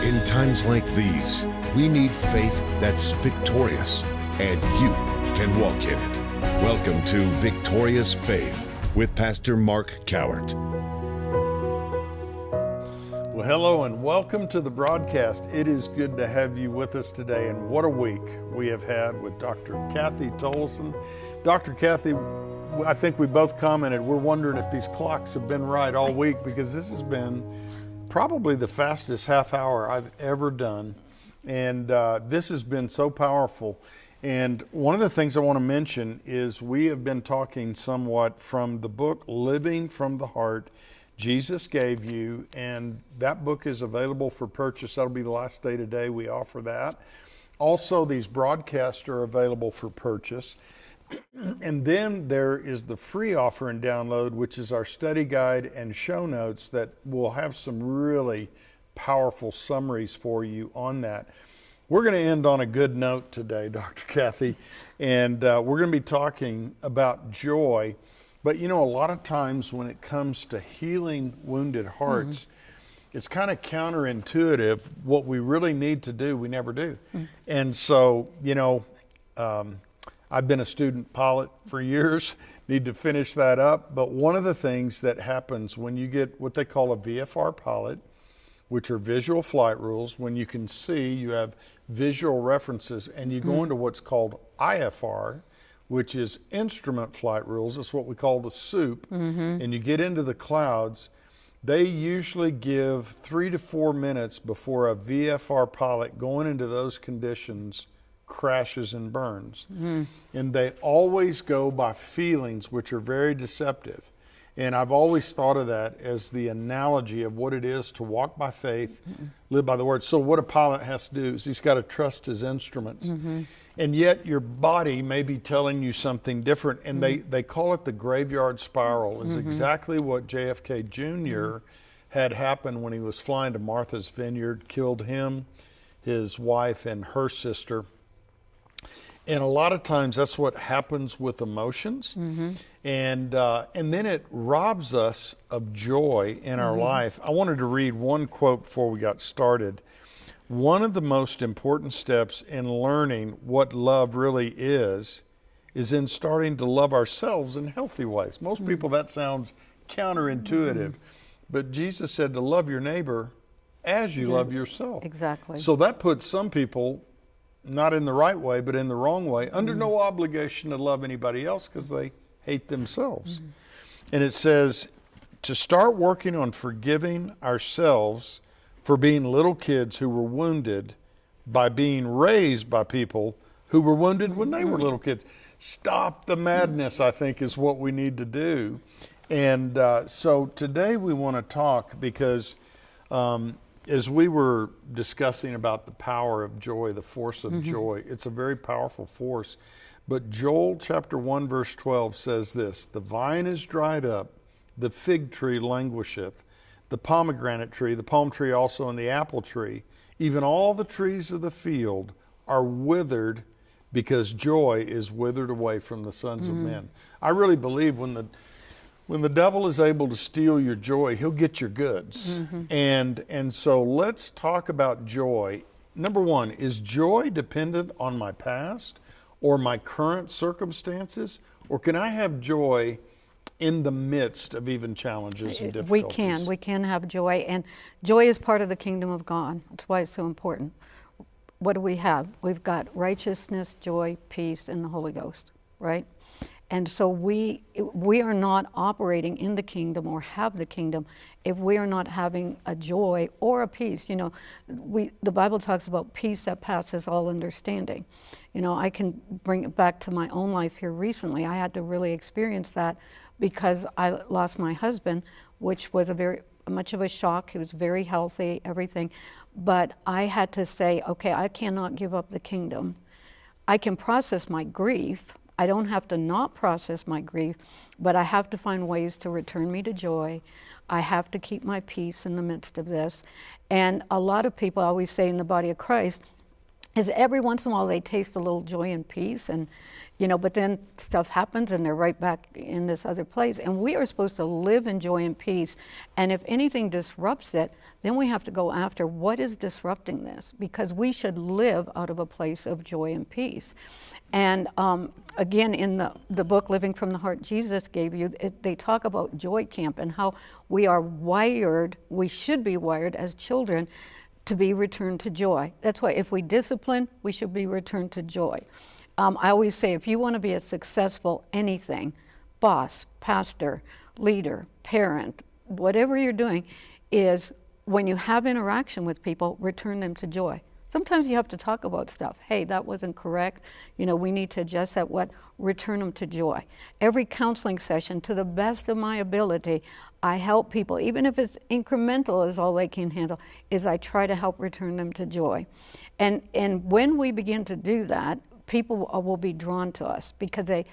In times like these, we need faith that's victorious, and you can walk in it. Welcome to Victorious Faith with Pastor Mark Cowart. Well, hello and welcome to the broadcast. It is good to have you with us today, and what a week we have had with Dr. Kathy Tolleson. Dr. Kathy, I think we both commented, we're wondering if these clocks have been right all week, because this has been probably the fastest half hour I've ever done, and this has been so powerful. And one of the things I want to mention is we have been talking somewhat from the book Living from the Heart Jesus Gave You, and that book is available for purchase. That'll be the last day today we offer that. Also, these broadcasts are available for purchase. And then there is the free offer and download, which is our study guide and show notes that will have some really powerful summaries for you on that. We're going to end on a good note today, Dr. Kathy, and we're going to be talking about joy. But you know, a lot of times when it comes to healing wounded hearts, it's kind of counterintuitive. What we really need to do, we never do. And so, you know, I've been a student pilot for years, need to finish that up. But one of the things that happens when you get what they call a VFR pilot, which are visual flight rules, when you can see, you have visual references, and you go into what's called IFR, which is instrument flight rules. That's what we call the soup. And you get into the clouds. They usually give 3 to 4 minutes before a VFR pilot going into those conditions crashes and burns. And they always go by feelings, which are very deceptive. And I've always thought of that as the analogy of what it is to walk by faith, live by the word. So what a pilot has to do is he's got to trust his instruments. And yet your body may be telling you something different. And they call it the graveyard spiral. Is exactly what JFK Jr. had happened when he was flying to Martha's Vineyard, killed him, his wife, and her sister. And a lot of times that's what happens with emotions. And then it robs us of joy in our life. I wanted to read one quote before we got started. One of the most important steps in learning what love really is in starting to love ourselves in healthy ways. Most people, that sounds counterintuitive. But Jesus said to love your neighbor as you love yourself. Exactly. So that puts some people not in the right way, but in the wrong way, under no obligation to love anybody else because they hate themselves. And it says to start working on forgiving ourselves for being little kids who were wounded by being raised by people who were wounded when they were little kids. Stop the madness, I think, is what we need to do. And so today we want to talk because as we were discussing about the power of joy, the force of joy, it's a very powerful force. But Joel chapter 1 verse 12 says this: the vine is dried up, the fig tree languisheth, the pomegranate tree, the palm tree also, and the apple tree, even all the trees of the field are withered, because joy is withered away from the sons of men. I really believe when the devil is able to steal your joy, he'll get your goods. And so let's talk about joy. Number one, is joy dependent on my past or my current circumstances? Or can I have joy in the midst of even challenges and difficulties? We can have joy, and joy is part of the kingdom of God. That's why it's so important. What do we have? We've got righteousness, joy, peace, and the Holy Ghost, right? And so we are not operating in the kingdom or have the kingdom if we are not having a joy or a peace. You know, the Bible talks about peace that passes all understanding. You know, I can bring it back to my own life here recently. I had to really experience that because I lost my husband, which was a very much of a shock. He was very healthy, everything. But I had to say, okay, I cannot give up the kingdom. I can process my grief. I don't have to not process my grief, but I have to find ways to return me to joy. I have to keep my peace in the midst of this. And a lot of people always say in the body of Christ, is every once in a while they taste a little joy and peace, and but then stuff happens and they're right back in this other place. And we are supposed to live in joy and peace. And if anything disrupts it, then we have to go after what is disrupting this, because we should live out of a place of joy and peace. And again, in the book Living from the Heart Jesus gave you, they talk about joy camp and how we are wired, we should be wired as children to be returned to joy. That's why if we discipline, we should be returned to joy. I always say, if you want to be a successful anything, boss, pastor, leader, parent, whatever you're doing, is when you have interaction with people, return them to joy. Sometimes you have to talk about stuff. Hey, that wasn't correct. We need to adjust that. Return them to joy. Every counseling session, to the best of my ability, I help people, even if it's incremental is all they can handle, is I try to help return them to joy. And when we begin to do that, people will be drawn to us because they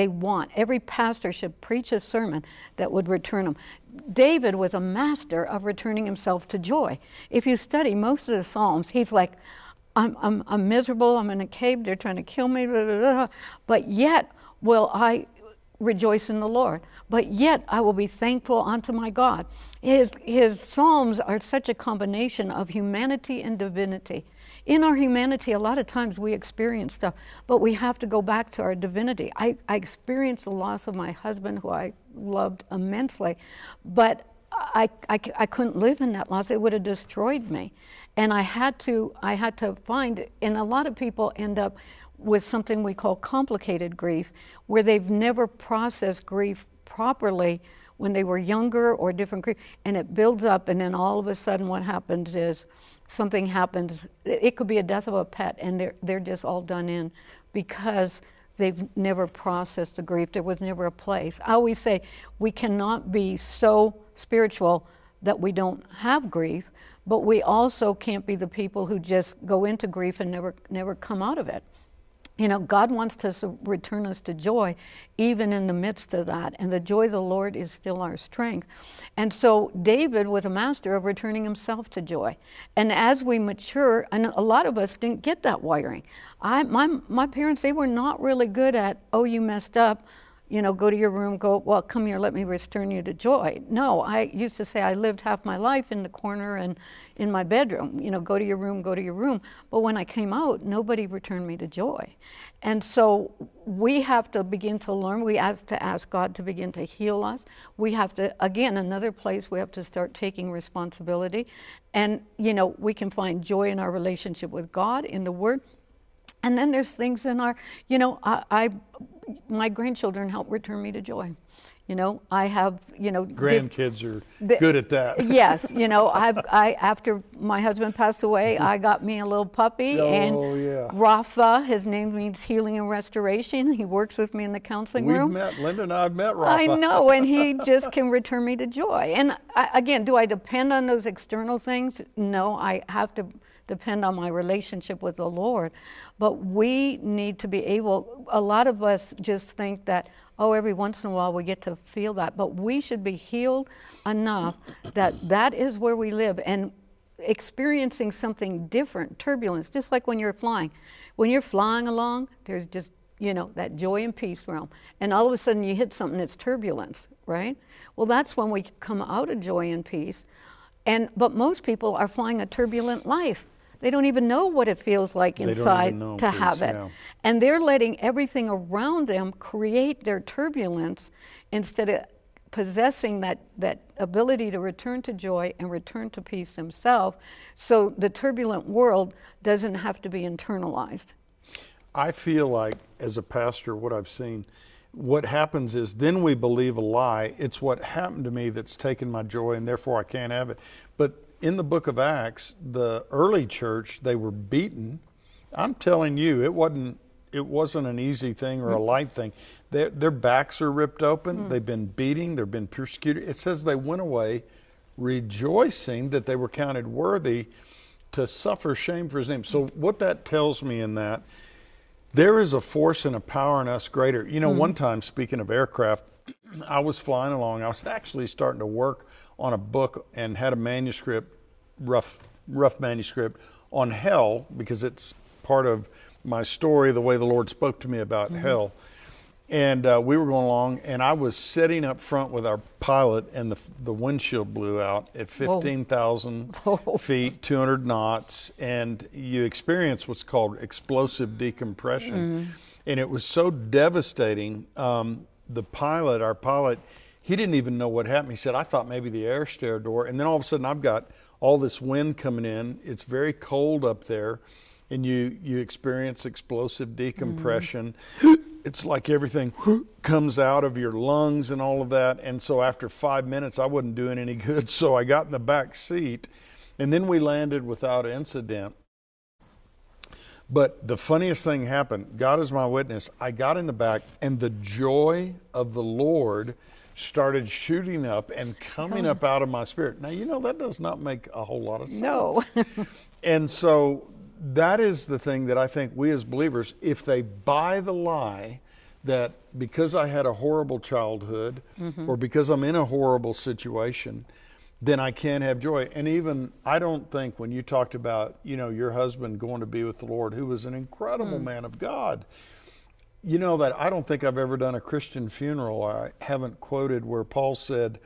want. Every pastor should preach a sermon that would return them. David was a master of returning himself to joy. If you study most of the Psalms, he's like, I'm miserable, I'm in a cave, they're trying to kill me, blah, blah, blah, but yet will I rejoice in the Lord. But yet I will be thankful unto my God. His Psalms are such a combination of humanity and divinity. In our humanity, a lot of times we experience stuff, but we have to go back to our divinity. I experienced the loss of my husband, who I loved immensely, but I couldn't live in that loss. It would have destroyed me. And I had to find, and a lot of people end up with something we call complicated grief, where they've never processed grief properly when they were younger, or different grief, and it builds up, and then all of a sudden what happens is something happens. It could be a death of a pet, and they're just all done in because they've never processed the grief. There was never a place. I always say we cannot be so spiritual that we don't have grief, but we also can't be the people who just go into grief and never come out of it. God wants to return us to joy even in the midst of that. And the joy of the Lord is still our strength. And so David was a master of returning himself to joy. And as we mature, and a lot of us didn't get that wiring. My parents, they were not really good at, oh, you messed up, go to your room, well, come here, let me return you to joy. No, I used to say I lived half my life in the corner and in my bedroom, go to your room, go to your room. But when I came out, nobody returned me to joy. And so we have to begin to learn. We have to ask God to begin to heal us. We have to, again, another place, we have to start taking responsibility. And, we can find joy in our relationship with God, in the Word. And then there's things in our, my grandchildren help return me to joy. I have, grandkids are good at that. Yes, after my husband passed away, I got me a little puppy, and Rafa, his name means healing and restoration. He works with me in the counseling room. Linda and I have met Rafa. I know, and he just can return me to joy. And again, do I depend on those external things? No, I have to depend on my relationship with the Lord. But we need to be able, a lot of us just think that, every once in a while we get to feel that. But we should be healed enough that is where we live. And experiencing something different, turbulence, just like when you're flying. When you're flying along, there's just, that joy and peace realm. And all of a sudden you hit something that's turbulence, right? Well, that's when we come out of joy and peace. But most people are flying a turbulent life. They don't even know what it feels like inside to have it. Yeah. And they're letting everything around them create their turbulence instead of possessing that ability to return to joy and return to peace themselves, so the turbulent world doesn't have to be internalized. I feel like, as a pastor, what I've seen, what happens is then we believe a lie. It's what happened to me that's taken my joy, and therefore I can't have it. But in the book of Acts, the early church, they were beaten. I'm telling you, it wasn't an easy thing or a light thing. Their backs are ripped open. They've been beating. They've been persecuted. It says they went away rejoicing that they were counted worthy to suffer shame for his name. So what that tells me in that, there is a force and a power in us greater. One time, speaking of aircraft, I was flying along. I was actually starting to work on a book and had a manuscript, rough manuscript, on hell, because it's part of my story, the way the Lord spoke to me about hell. And we were going along, and I was sitting up front with our pilot, and the windshield blew out at 15,000 feet, 200 knots, and you experience what's called explosive decompression. And it was so devastating. Our pilot, he didn't even know what happened. He said, I thought maybe the air stair door. And then all of a sudden, I've got all this wind coming in. It's very cold up there, and you experience explosive decompression. It's like everything comes out of your lungs and all of that. And so after 5 minutes, I wasn't doing any good. So I got in the back seat, and then we landed without incident. But the funniest thing happened. God is my witness. I got in the back, and the joy of the Lord started shooting up and coming up out of my spirit. Now, that does not make a whole lot of sense. No. And so that is the thing that I think we as believers, if they buy the lie that because I had a horrible childhood or because I'm in a horrible situation, then I can't have joy. And even, I don't think when you talked about, your husband going to be with the Lord, who was an incredible man of God, that I don't think I've ever done a Christian funeral. I haven't quoted where Paul said,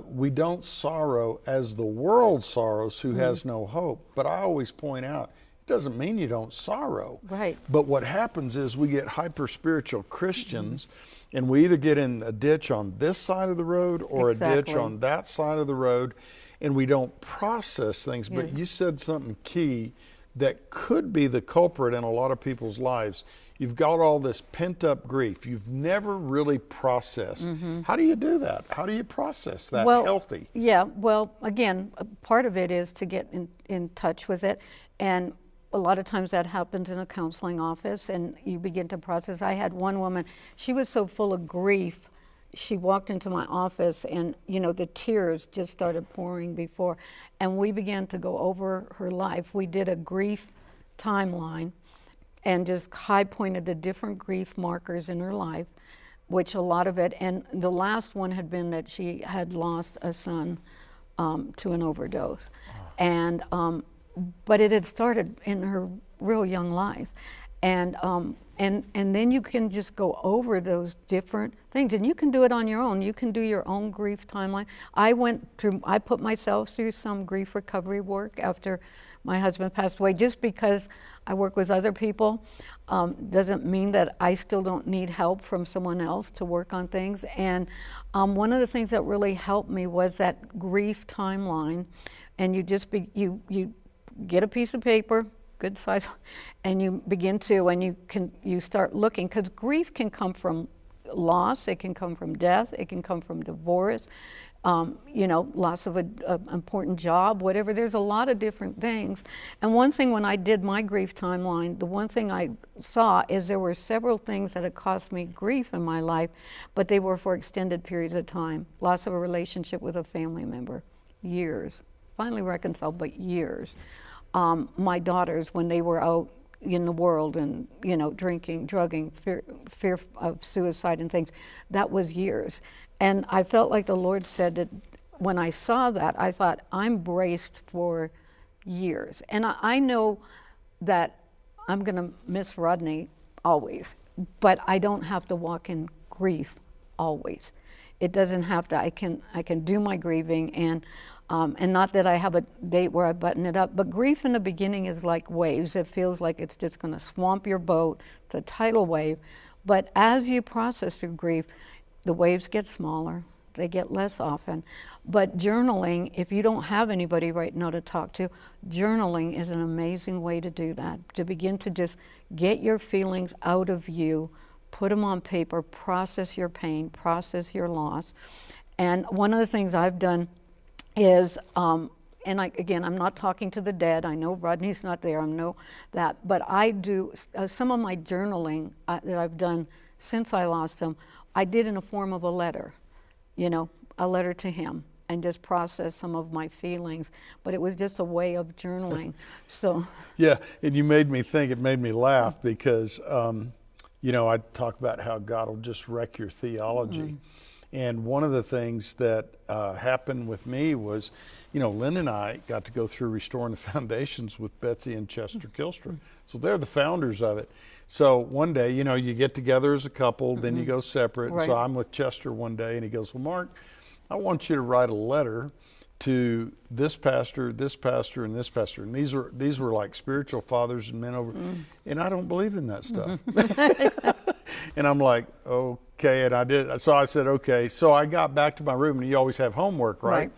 we don't sorrow as the world sorrows who has no hope. But I always point out, it doesn't mean you don't sorrow. Right. But what happens is we get hyper-spiritual Christians, and we either get in a ditch on this side of the road or a ditch on that side of the road, and we don't process things. But you said something key that could be the culprit in a lot of people's lives. You've got all this pent-up grief. You've never really processed. How do you do that? How do you process that healthy? Yeah, well, again, part of it is to get in touch with it. And a lot of times that happens in a counseling office, and you begin to process. I had one woman, she was so full of grief, she walked into my office, and the tears just started pouring before, and we began to go over her life. We did a grief timeline and just high pointed the different grief markers in her life, which a lot of it, and the last one had been that she had lost a son to an overdose. And but it had started in her real young life. And then you can just go over those different things, and you can do it on your own. You can do your own grief timeline. I put myself through some grief recovery work after my husband passed away. Just because I work with other people doesn't mean that I still don't need help from someone else to work on things. And one of the things that really helped me was that grief timeline. And you get a piece of paper, good size, and you begin to, and you start looking, because grief can come from loss, it can come from death, it can come from divorce, loss of an important job, whatever. There's a lot of different things. And one thing, when I did my grief timeline, the one thing I saw is there were several things that had caused me grief in my life, but they were for extended periods of time. Loss of a relationship with a family member, years. Finally reconciled, but years. My daughters, when they were out in the world and, drinking, drugging, fear of suicide and things, that was years. And I felt like the Lord said that when I saw that, I thought, I'm braced for years. And I know that I'm going to miss Rodney always, but I don't have to walk in grief always. It doesn't have to. I can do my grieving, and not that I have a date where I button it up, but grief in the beginning is like waves. It feels like it's just going to swamp your boat. It's a tidal wave. But as you process through grief, the waves get smaller. They get less often. But journaling, if you don't have anybody right now to talk to, journaling is an amazing way to do that, to begin to just get your feelings out of you, put them on paper, process your pain, process your loss. And one of the things I've done is, I'm not talking to the dead. I know Rodney's not there. I know that. But I do some of my journaling that I've done since I lost him, I did in a form of a letter, a letter to him, and just process some of my feelings. But it was just a way of journaling. So yeah, and you made me think. It made me laugh because, I talk about how God will just wreck your theology. And one of the things that happened with me was, Lynn and I got to go through Restoring the Foundations with Betsy and Chester Kilstra. So they're the founders of it. So one day, you get together as a couple, then you go separate. Right. So I'm with Chester one day, and he goes, well, Mark, I want you to write a letter to this pastor, and this pastor. And these were like spiritual fathers and men over. And I don't believe in that stuff. And I'm like, okay. And I did. So I said, okay. So I got back to my room, and you always have homework, right?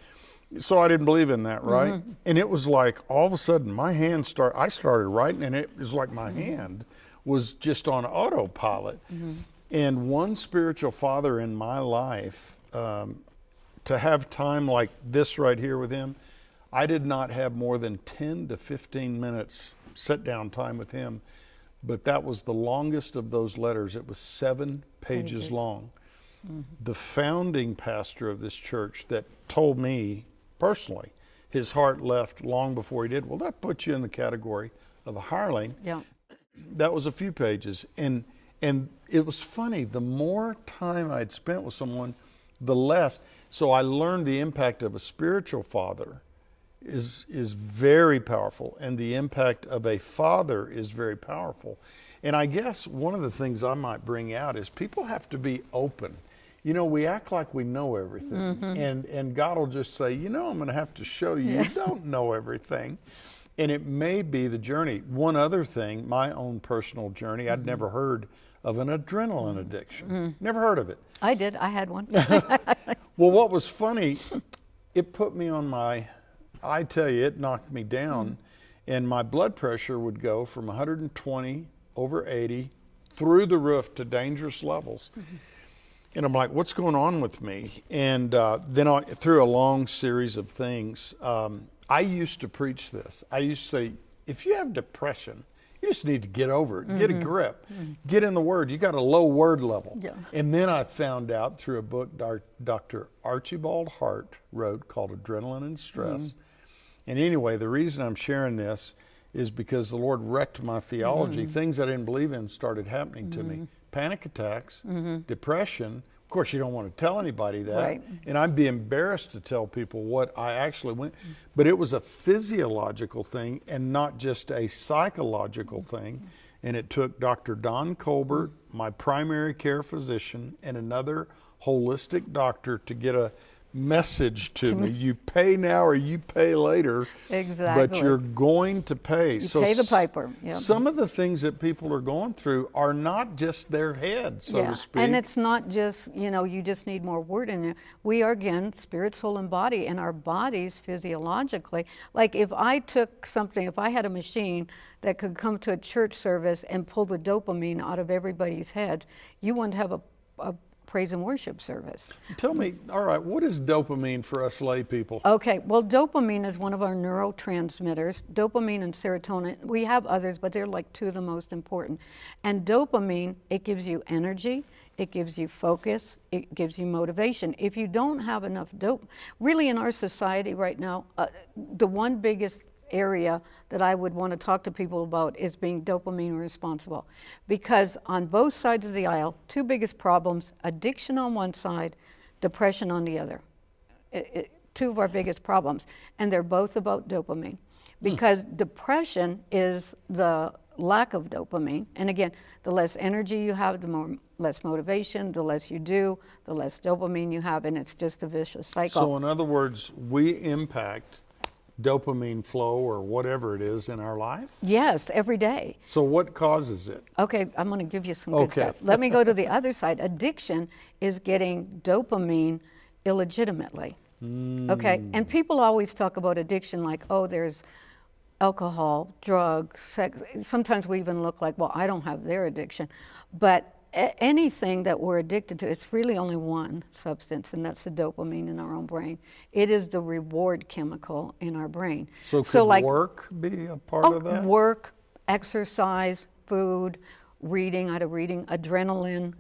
So I didn't believe in that, right? And it was like all of a sudden I started writing, and it was like my hand was just on autopilot. And one spiritual father in my life, to have time like this right here with him, I did not have more than 10 to 15 minutes sit down time with him, but that was the longest of those letters. It was 7 pages long. The founding pastor of this church that told me personally his heart left long before he did, well, that puts you in the category of a hireling. Yeah. That was a few pages. And it was funny, the more time I'd spent with someone, the less. So I learned the impact of a spiritual father is very powerful, and the impact of a father is very powerful. And I guess one of the things I might bring out is people have to be open. We act like we know everything, and God will just say, I'm going to have to show you, you don't know everything. And it may be the journey. One other thing, my own personal journey, I'd never heard of an adrenaline addiction. Never heard of it. I did. I had one. Well, what was funny, it put me on I tell you, it knocked me down, and my blood pressure would go from 120 over 80 through the roof to dangerous levels. And I'm like, what's going on with me? And then through a long series of things, I used to preach this. I used to say, if you have depression, you just need to get over it, get a grip, get in the Word. You got a low word level. Yeah. And then I found out through a book Dr. Archibald Hart wrote called Adrenaline and Stress. And anyway, the reason I'm sharing this is because the Lord wrecked my theology. Things I didn't believe in started happening to me. Panic attacks, depression. Of course, you don't want to tell anybody that. Right. And I'd be embarrassed to tell people what I actually went. But it was a physiological thing and not just a psychological thing. And it took Dr. Don Colbert, my primary care physician, and another holistic doctor to get a message to me. You pay now or you pay later. Exactly. But you're going to pay. You pay the piper. Yep. Some of the things that people are going through are not just their head, so to speak. And it's not just, you just need more word in it. We are, again, spirit, soul, and body, and our bodies physiologically. Like if I had a machine that could come to a church service and pull the dopamine out of everybody's head, you wouldn't have a praise and worship service. Tell me, all right, what is dopamine for us lay people? Okay, well, dopamine is one of our neurotransmitters. Dopamine and serotonin, we have others, but they're like 2 of the most important. And dopamine, it gives you energy, it gives you focus, it gives you motivation. If you don't have enough really in our society right now, the one biggest area that I would want to talk to people about is being dopamine responsible. Because on both sides of the aisle, 2 biggest problems, addiction on one side, depression on the other. 2 of our biggest problems. And they're both about dopamine. Because depression is the lack of dopamine. And again, the less energy you have, the less motivation, the less you do, the less dopamine you have, and it's just a vicious cycle. So in other words, we impact dopamine flow or whatever it is in our life? Yes, every day. So what causes it? Okay, I'm going to give you some good stuff. Let me go to the other side. Addiction is getting dopamine illegitimately. Okay, and people always talk about addiction like, there's alcohol, drugs, sex. Sometimes we even look like, well, I don't have their addiction. But anything that we're addicted to, it's really only one substance, and that's the dopamine in our own brain. It is the reward chemical in our brain. So could work be a part of that? Work, exercise, food, reading, adrenaline,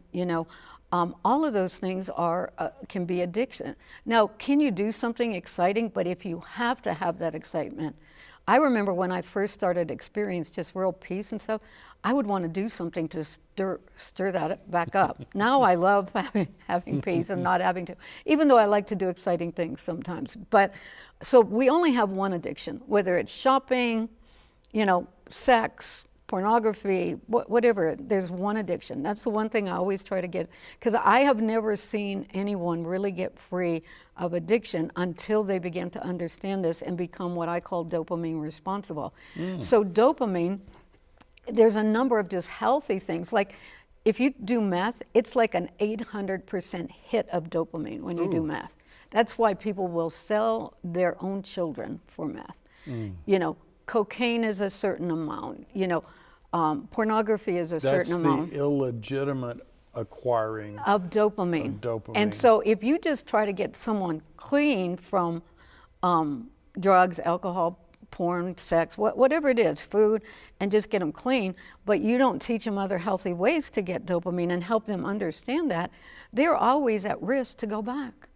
All of those things are can be addiction. Now, can you do something exciting? But if you have to have that excitement, I remember when I first started to experience just real peace and stuff, I would want to do something to stir that back up. Now I love having peace and not having to, even though I like to do exciting things sometimes. But so we only have one addiction, whether it's shopping, sex, pornography, whatever. There's one addiction. That's the one thing I always try to get, because I have never seen anyone really get free of addiction until they begin to understand this and become what I call dopamine responsible. So dopamine, there's a number of just healthy things. Like if you do meth, it's like an 800% hit of dopamine when you do meth. That's why people will sell their own children for meth. Cocaine is a certain amount. Pornography is a certain amount. That's the illegitimate acquiring of dopamine. And so if you just try to get someone clean from drugs, alcohol, porn, sex, whatever it is, food, and just get them clean, but you don't teach them other healthy ways to get dopamine and help them understand that, they're always at risk to go back.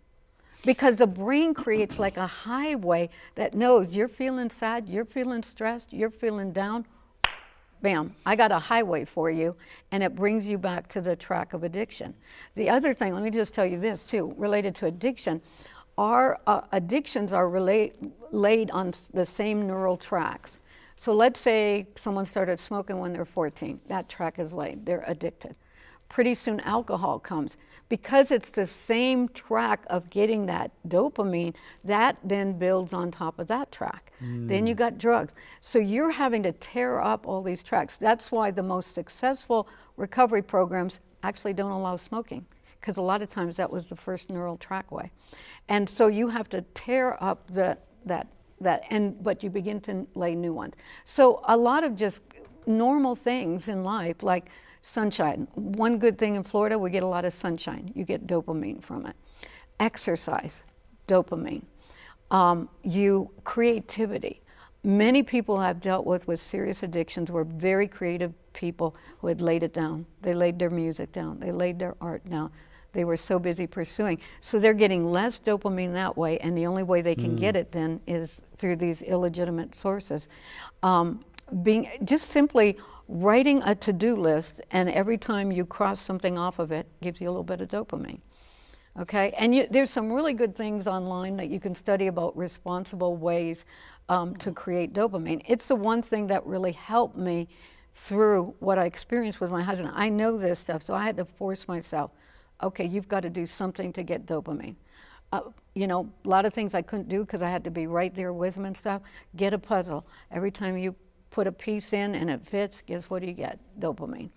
Because the brain creates like a highway that knows you're feeling sad, you're feeling stressed, you're feeling down. Bam, I got a highway for you, and it brings you back to the track of addiction. The other thing, let me just tell you this too, related to addiction, our addictions are laid on the same neural tracks. So let's say someone started smoking when they're 14, that track is laid, they're addicted. Pretty soon alcohol comes. Because it's the same track of getting that dopamine, that then builds on top of that track. Then you got drugs. So you're having to tear up all these tracks. That's why the most successful recovery programs actually don't allow smoking, because a lot of times that was the first neural trackway. And so you have to tear up but you begin to lay new ones. So a lot of just normal things in life, like sunshine. One good thing in Florida, we get a lot of sunshine. You get dopamine from it. Exercise, dopamine. Creativity. Many people I've dealt with serious addictions were very creative people who had laid it down. They laid their music down. They laid their art down. They were so busy pursuing. So they're getting less dopamine that way, and the only way they can get it then is through these illegitimate sources. Just simply writing a to-do list, and every time you cross something off of it, gives you a little bit of dopamine. Okay, and there's some really good things online that you can study about responsible ways to create dopamine. It's the one thing that really helped me through what I experienced with my husband. I know this stuff, so I had to force myself. Okay, you've got to do something to get dopamine. A lot of things I couldn't do because I had to be right there with him and stuff. Get a puzzle. Every time you put a piece in and it fits, guess what you get? Dopamine.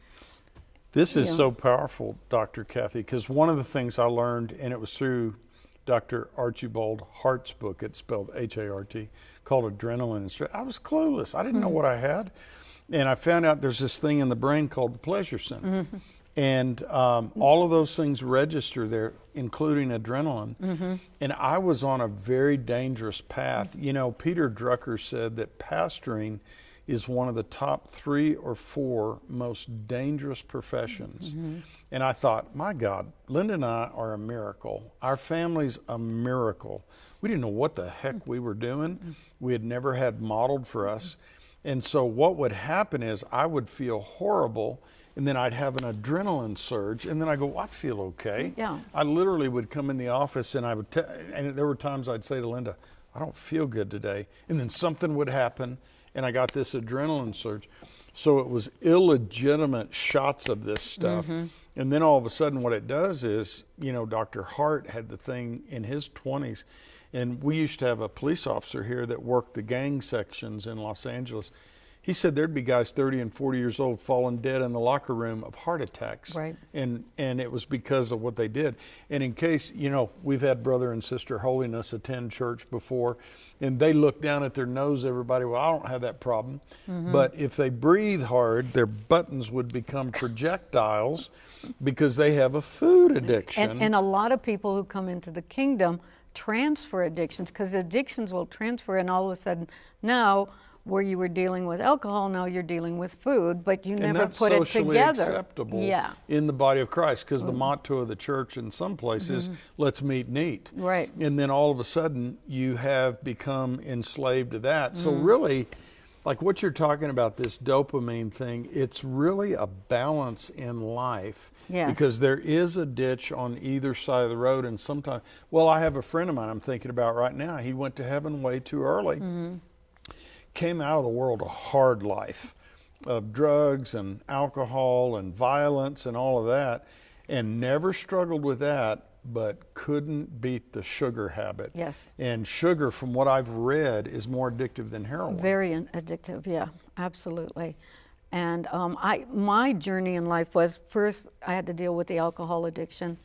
This is so powerful, Dr. Kathy, because one of the things I learned, and it was through Dr. Archibald Hart's book, it's spelled H-A-R-T, called Adrenaline. I was clueless. I didn't know what I had. And I found out there's this thing in the brain called the pleasure center. And all of those things register there, including adrenaline. And I was on a very dangerous path. Peter Drucker said that pastoring is one of the top 3 or 4 most dangerous professions. And I thought, my God, Linda and I are a miracle. Our family's a miracle. We didn't know what the heck we were doing. We had never had modeled for us. And so what would happen is I would feel horrible, and then I'd have an adrenaline surge, and then I go, I feel okay. Yeah. I literally would come in the office, and and there were times I'd say to Linda, I don't feel good today. And then something would happen, and I got this adrenaline surge. So it was illegitimate shots of this stuff. And then all of a sudden what it does is, Dr. Hart had the thing in his 20s. And we used to have a police officer here that worked the gang sections in Los Angeles. He said there'd be guys 30 and 40 years old falling dead in the locker room of heart attacks. Right. And it was because of what they did. And in case, we've had Brother and Sister Holiness attend church before, and they look down at their nose, everybody, well, I don't have that problem. But if they breathe hard, their buttons would become projectiles because they have a food addiction. And a lot of people who come into the kingdom transfer addictions, because addictions will transfer, and all of a sudden now where you were dealing with alcohol, now you're dealing with food, but you And never that's put it socially together. acceptable Yeah. in the body of Christ, because the motto of the church in some places, let's meet and eat. Right. And then all of a sudden you have become enslaved to that. So really, like what you're talking about, this dopamine thing, it's really a balance in life. Yes. Because there is a ditch on either side of the road, and sometimes, well, I have a friend of mine I'm thinking about right now. He went to heaven way too early. Came out of the world a hard life of drugs and alcohol and violence and all of that, and never struggled with that, but couldn't beat the sugar habit. Yes. And sugar, from what I've read, is more addictive than heroin. Very addictive, yeah, absolutely. And my journey in life was, first I had to deal with the alcohol addiction.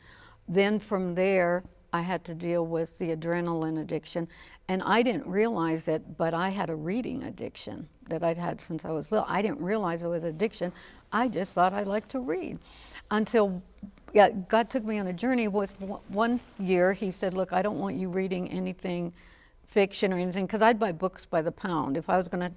Then from there, I had to deal with the adrenaline addiction. And I didn't realize it, but I had a reading addiction that I'd had since I was little. I didn't realize it was addiction. I just thought I liked to read. Until God took me on a journey. With one year, he said, look, I don't want you reading anything fiction or anything, because I'd buy books by the pound. If I was going to,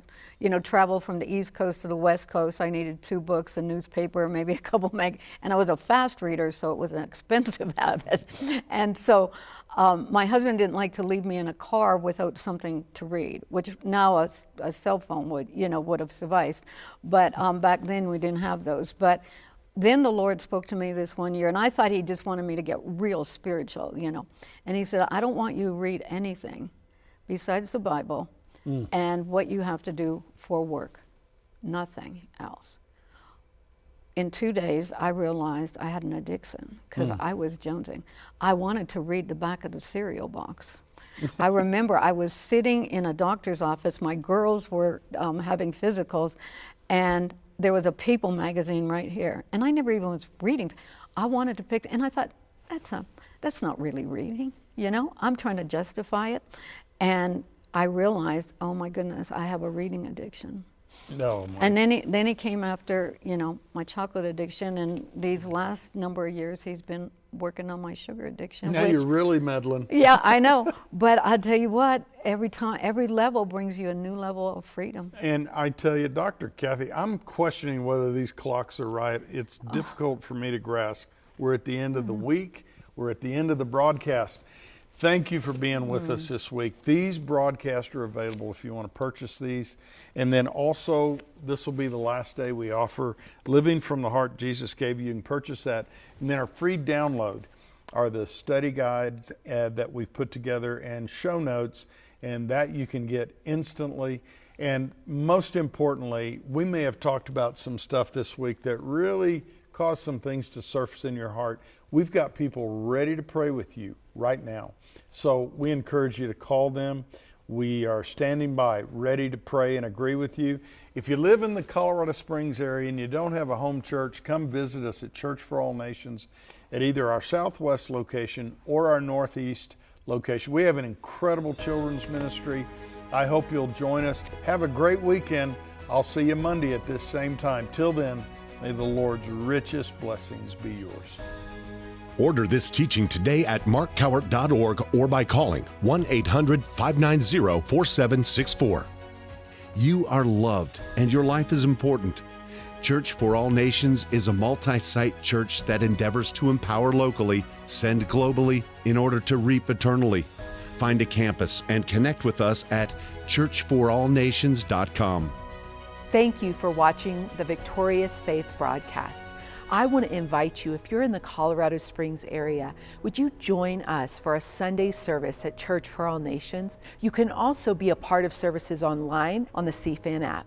travel from the East Coast to the West Coast, I needed 2 books, a newspaper, maybe a couple and I was a fast reader, so it was an expensive habit. And so my husband didn't like to leave me in a car without something to read, which now a cell phone would have sufficed. But back then we didn't have those. But then the Lord spoke to me this one year, and I thought he just wanted me to get real spiritual, And he said, I don't want you to read anything besides the Bible and what you have to do for work, nothing else. In 2 days, I realized I had an addiction because I was jonesing. I wanted to read the back of the cereal box. I remember I was sitting in a doctor's office. My girls were having physicals, and there was a People magazine right here. And I never even was reading. I wanted to pick, and I thought, that's not really reading, I'm trying to justify it. And I realized, oh my goodness, I have a reading addiction. No. And then he came after, my chocolate addiction, and these last number of years he's been working on my sugar addiction. Now you're really meddling. Yeah, I know. But I tell you what, every level brings you a new level of freedom. And I tell you, Dr. Kathy, I'm questioning whether these clocks are right. It's difficult for me to grasp. We're at the end of the week. We're at the end of the broadcast. Thank you for being with us this week. These broadcasts are available if you want to purchase these. And then also, this will be the last day we offer Living from the Heart Jesus Gave You. You can purchase that. And then our free download are the study guides that we've put together and show notes, and that you can get instantly. And most importantly, we may have talked about some stuff this week that really caused some things to surface in your heart. We've got people ready to pray with you right now. So we encourage you to call them. We are standing by, ready to pray and agree with you. If you live in the Colorado Springs area and you don't have a home church, come visit us at Church for All Nations at either our Southwest location or our Northeast location. We have an incredible children's ministry. I hope you'll join us. Have a great weekend. I'll see you Monday at this same time. Till then, may the Lord's richest blessings be yours. Order this teaching today at markcowart.org or by calling 1-800-590-4764. You are loved and your life is important. Church for All Nations is a multi-site church that endeavors to empower locally, send globally, in order to reap eternally. Find a campus and connect with us at churchforallnations.com. Thank you for watching the Victorious Faith broadcast. I want to invite you, if you're in the Colorado Springs area, would you join us for a Sunday service at Church for All Nations? You can also be a part of services online on the CFAN app.